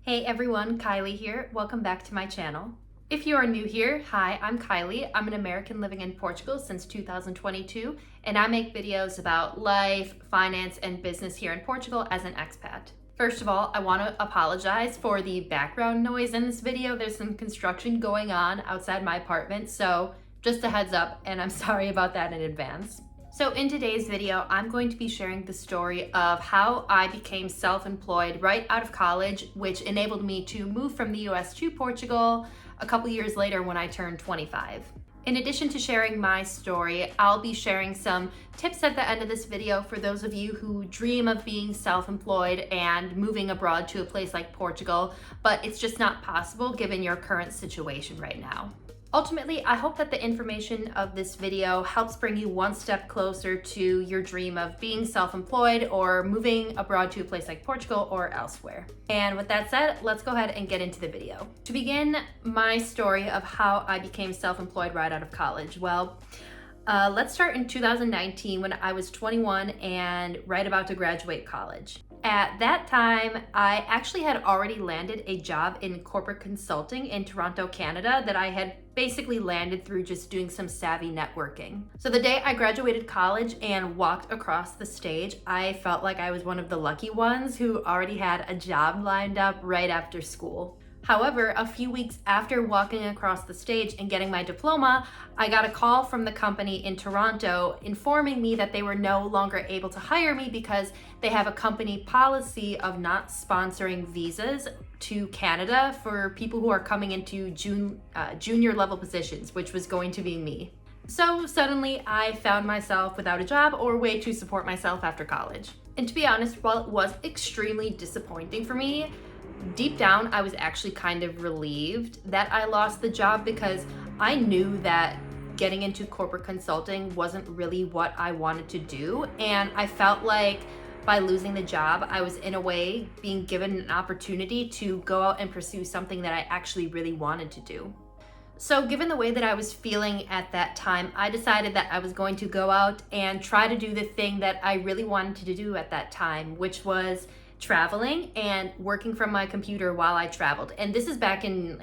Hey everyone, Kylie here. Welcome back to my channel. If you are new here, hi, I'm Kylie. I'm an American living in Portugal since 2022, and I make videos about life, finance, and business here in Portugal as an expat. First of all, I want to apologize for the background noise in this video. There's some construction going on outside my apartment, so just a heads up, and I'm sorry about that in advance. So in today's video, I'm going to be sharing the story of how I became self-employed right out of college, which enabled me to move from the US to Portugal a couple years later when I turned 25. In addition to sharing my story, I'll be sharing some tips at the end of this video for those of you who dream of being self-employed and moving abroad to a place like Portugal, but it's just not possible given your current situation right now. Ultimately, I hope that the information of this video helps bring you one step closer to your dream of being self-employed or moving abroad to a place like Portugal or elsewhere. And with that said, let's go ahead and get into the video. To begin my story of how I became self-employed right out of college, let's start in 2019 when I was 21 and right about to graduate college. At that time, I actually had already landed a job in corporate consulting in Toronto, Canada that I had basically landed through just doing some savvy networking. So the day I graduated college and walked across the stage, I felt like I was one of the lucky ones who already had a job lined up right after school. However, a few weeks after walking across the stage and getting my diploma, I got a call from the company in Toronto informing me that they were no longer able to hire me because they have a company policy of not sponsoring visas to Canada for people who are coming into junior level positions, which was going to be me. So suddenly I found myself without a job or way to support myself after college. And to be honest, while it was extremely disappointing for me, deep down, I was actually kind of relieved that I lost the job because I knew that getting into corporate consulting wasn't really what I wanted to do. And I felt like by losing the job, I was in a way being given an opportunity to go out and pursue something that I actually really wanted to do. So given the way that I was feeling at that time, I decided that I was going to go out and try to do the thing that I really wanted to do at that time, which was traveling and working from my computer while I traveled. And this is back in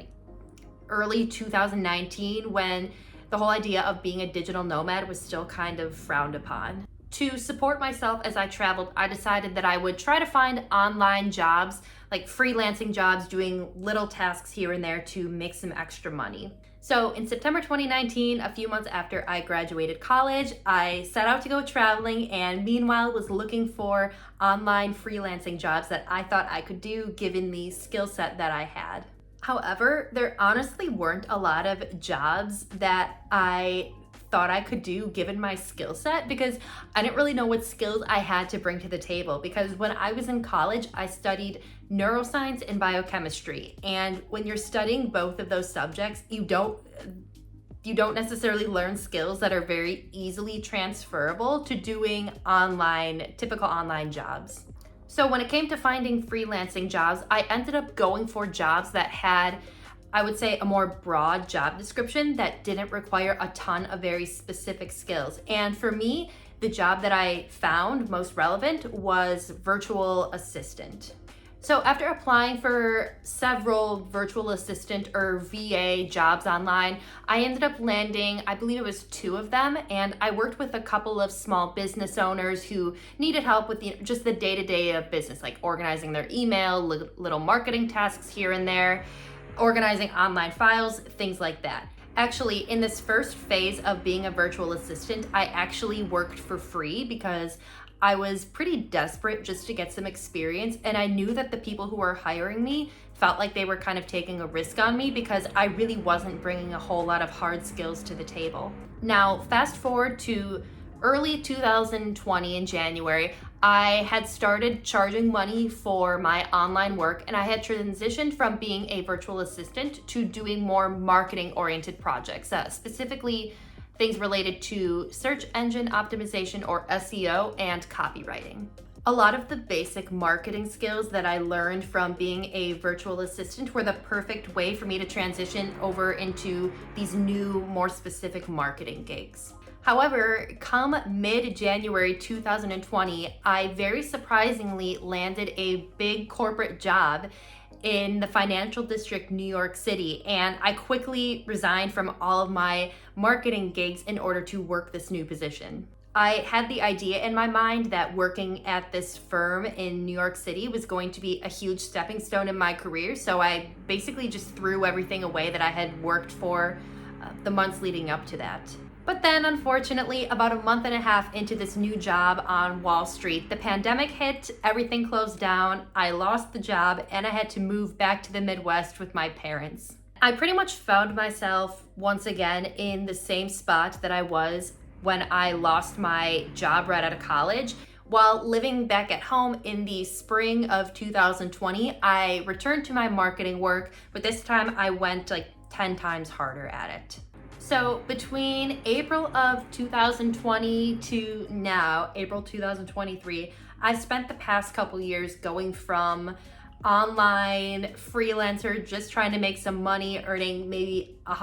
early 2019 when the whole idea of being a digital nomad was still kind of frowned upon. To support myself as I traveled, I decided that I would try to find online jobs, like freelancing jobs, doing little tasks here and there to make some extra money. So in September 2019, a few months after I graduated college, I set out to go traveling and meanwhile was looking for online freelancing jobs that I thought I could do given the skill set that I had. However, there honestly weren't a lot of jobs that I thought I could do given my skill set because I didn't really know what skills I had to bring to the table, because when I was in college, I studied neuroscience and biochemistry. And when you're studying both of those subjects, you don't necessarily learn skills that are very easily transferable to doing typical online jobs. So when it came to finding freelancing jobs, I ended up going for jobs that had, I would say, a more broad job description that didn't require a ton of very specific skills. And for me, the job that I found most relevant was virtual assistant. So after applying for several virtual assistant or VA jobs online, I ended up landing, I believe it was 2 of them, and I worked with a couple of small business owners who needed help with just the day-to-day of business, like organizing their email, little marketing tasks here and there, organizing online files, things like that. Actually, in this first phase of being a virtual assistant, I actually worked for free because I was pretty desperate just to get some experience, and I knew that the people who were hiring me felt like they were kind of taking a risk on me because I really wasn't bringing a whole lot of hard skills to the table. Now, fast forward to early 2020 in January, I had started charging money for my online work, and I had transitioned from being a virtual assistant to doing more marketing-oriented projects, specifically things related to search engine optimization or SEO and copywriting. A lot of the basic marketing skills that I learned from being a virtual assistant were the perfect way for me to transition over into these new, more specific marketing gigs. However, come mid-January 2020, I very surprisingly landed a big corporate job in the financial district, New York City, and I quickly resigned from all of my marketing gigs in order to work this new position. I had the idea in my mind that working at this firm in New York City was going to be a huge stepping stone in my career, so I basically just threw everything away that I had worked for the months leading up to that. But then, unfortunately, about a month and a half into this new job on Wall Street, the pandemic hit, everything closed down, I lost the job, and I had to move back to the Midwest with my parents. I pretty much found myself once again in the same spot that I was when I lost my job right out of college. While living back at home in the spring of 2020, I returned to my marketing work, but this time I went like 10 times harder at it. So between April of 2020 to now, April 2023, I've spent the past couple years going from online freelancer, just trying to make some money, earning maybe a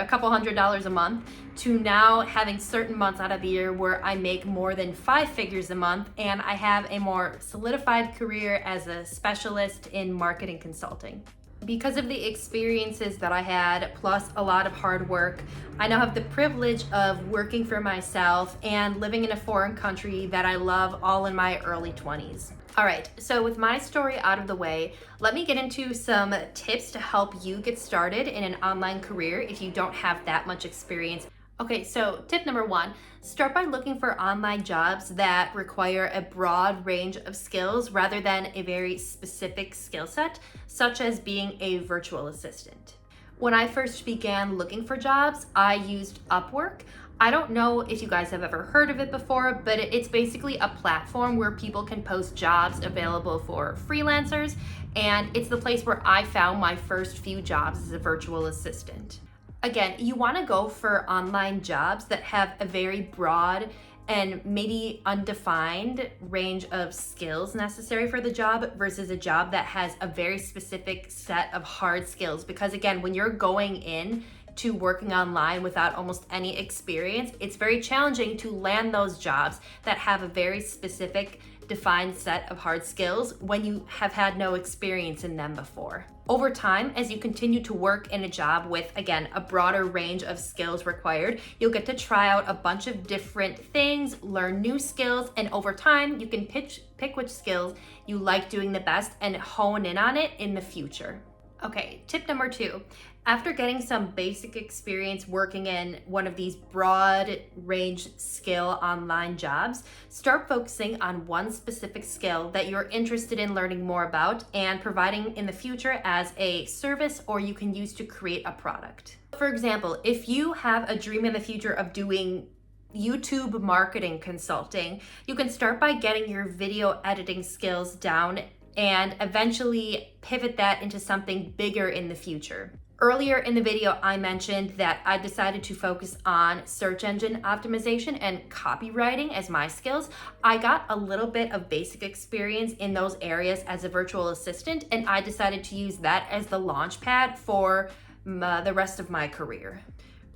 couple $100s a month, to now having certain months out of the year where I make more than 5 figures a month, and I have a more solidified career as a specialist in marketing consulting. Because of the experiences that I had, plus a lot of hard work, I now have the privilege of working for myself and living in a foreign country that I love, all in my early 20s. All right, so with my story out of the way, let me get into some tips to help you get started in an online career if you don't have that much experience. Okay, so tip number 1, start by looking for online jobs that require a broad range of skills rather than a very specific skill set, such as being a virtual assistant. When I first began looking for jobs, I used Upwork. I don't know if you guys have ever heard of it before, but it's basically a platform where people can post jobs available for freelancers, and it's the place where I found my first few jobs as a virtual assistant. Again, you want to go for online jobs that have a very broad and maybe undefined range of skills necessary for the job versus a job that has a very specific set of hard skills. Because again, when you're going in to working online without almost any experience, it's very challenging to land those jobs that have a very specific defined set of hard skills when you have had no experience in them before. Over time, as you continue to work in a job with, again, a broader range of skills required, you'll get to try out a bunch of different things, learn new skills, and over time, you can pick which skills you like doing the best and hone in on it in the future. Okay, tip number 2. After getting some basic experience working in one of these broad range skill online jobs, start focusing on one specific skill that you're interested in learning more about and providing in the future as a service or you can use to create a product. For example, if you have a dream in the future of doing YouTube marketing consulting, you can start by getting your video editing skills down and eventually pivot that into something bigger in the future. Earlier in the video, I mentioned that I decided to focus on search engine optimization and copywriting as my skills. I got a little bit of basic experience in those areas as a virtual assistant, and I decided to use that as the launch pad for the rest of my career.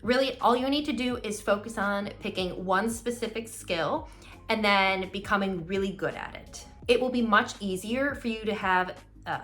Really, all you need to do is focus on picking one specific skill and then becoming really good at it. It will be much easier for you to have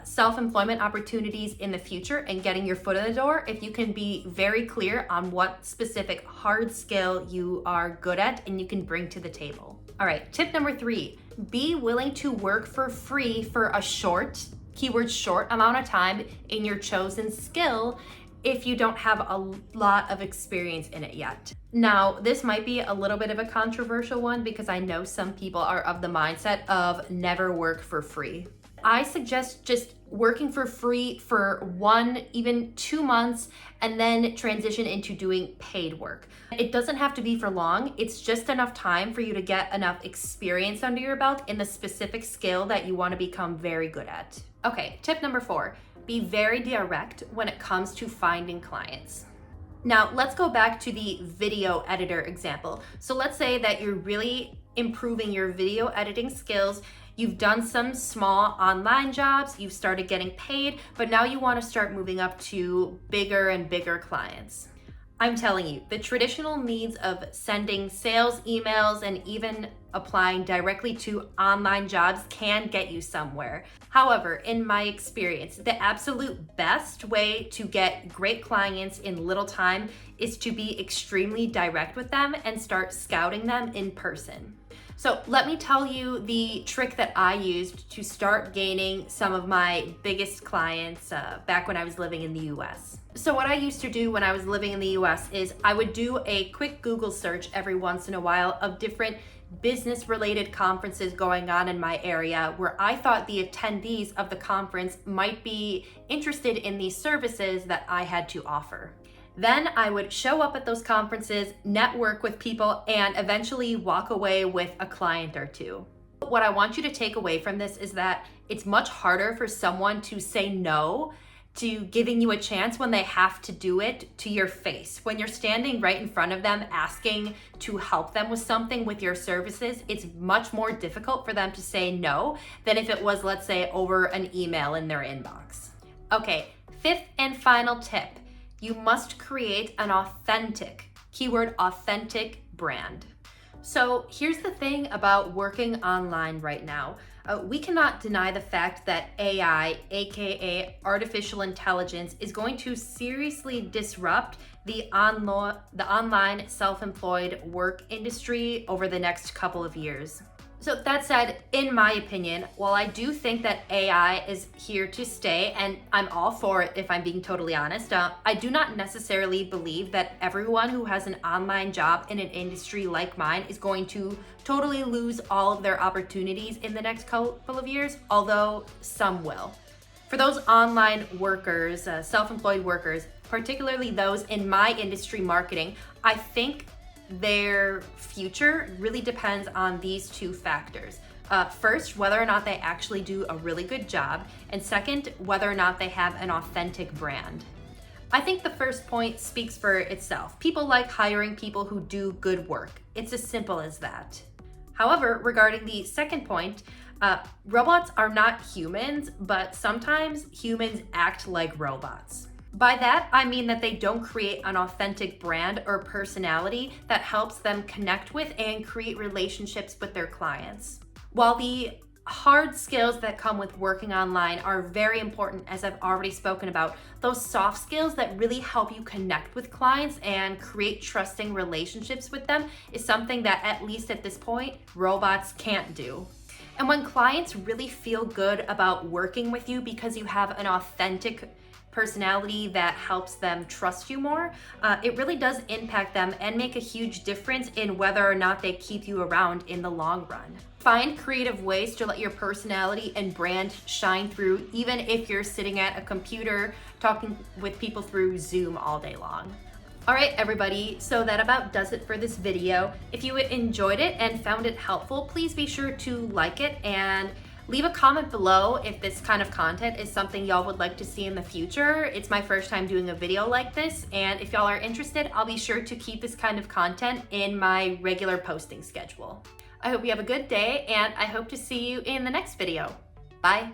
self-employment opportunities in the future and getting your foot in the door if you can be very clear on what specific hard skill you are good at and you can bring to the table. All right, tip number 3, be willing to work for free for a short, keyword short amount of time in your chosen skill if you don't have a lot of experience in it yet. Now, this might be a little bit of a controversial one because I know some people are of the mindset of never work for free. I suggest just working for free for 1, even 2 months, and then transition into doing paid work. It doesn't have to be for long. It's just enough time for you to get enough experience under your belt in the specific skill that you want to become very good at. Okay, tip number 4, be very direct when it comes to finding clients. Now, let's go back to the video editor example. So let's say that you're really improving your video editing skills. You've done some small online jobs, you've started getting paid, but now you want to start moving up to bigger and bigger clients. I'm telling you, the traditional means of sending sales emails and even applying directly to online jobs can get you somewhere. However, in my experience, the absolute best way to get great clients in little time is to be extremely direct with them and start scouting them in person. So let me tell you the trick that I used to start gaining some of my biggest clients back when I was living in the US. So what I used to do when I was living in the US is I would do a quick Google search every once in a while of different business related conferences going on in my area where I thought the attendees of the conference might be interested in these services that I had to offer. Then I would show up at those conferences, network with people, and eventually walk away with a client or two. What I want you to take away from this is that it's much harder for someone to say no to giving you a chance when they have to do it to your face. When you're standing right in front of them asking to help them with something with your services, it's much more difficult for them to say no than if it was, let's say, over an email in their inbox. Okay, fifth and final tip. You must create an authentic, keyword authentic brand. So here's the thing about working online right now. We cannot deny the fact that AI, aka artificial intelligence, is going to seriously disrupt the online self-employed work industry over the next couple of years. So that said, in my opinion, while I do think that AI is here to stay, and I'm all for it if I'm being totally honest, I do not necessarily believe that everyone who has an online job in an industry like mine is going to totally lose all of their opportunities in the next couple of years, although some will. For those online workers, self-employed workers, particularly those in my industry, marketing, I think their future really depends on these two factors. First, whether or not they actually do a really good job, and second, whether or not they have an authentic brand. I think the first point speaks for itself. People like hiring people who do good work. It's as simple as that. However, regarding the second point, robots are not humans, but sometimes humans act like robots. By that, I mean that they don't create an authentic brand or personality that helps them connect with and create relationships with their clients. While the hard skills that come with working online are very important, as I've already spoken about, those soft skills that really help you connect with clients and create trusting relationships with them is something that, at least at this point, robots can't do. And when clients really feel good about working with you because you have an authentic personality that helps them trust you more, it really does impact them and make a huge difference in whether or not they keep you around in the long run. Find creative ways to let your personality and brand shine through, even if you're sitting at a computer talking with people through Zoom all day long. All right, everybody, so that about does it for this video. If you enjoyed it and found it helpful, please be sure to like it and leave a comment below if this kind of content is something y'all would like to see in the future. It's my first time doing a video like this, and if y'all are interested, I'll be sure to keep this kind of content in my regular posting schedule. I hope you have a good day, and I hope to see you in the next video. Bye.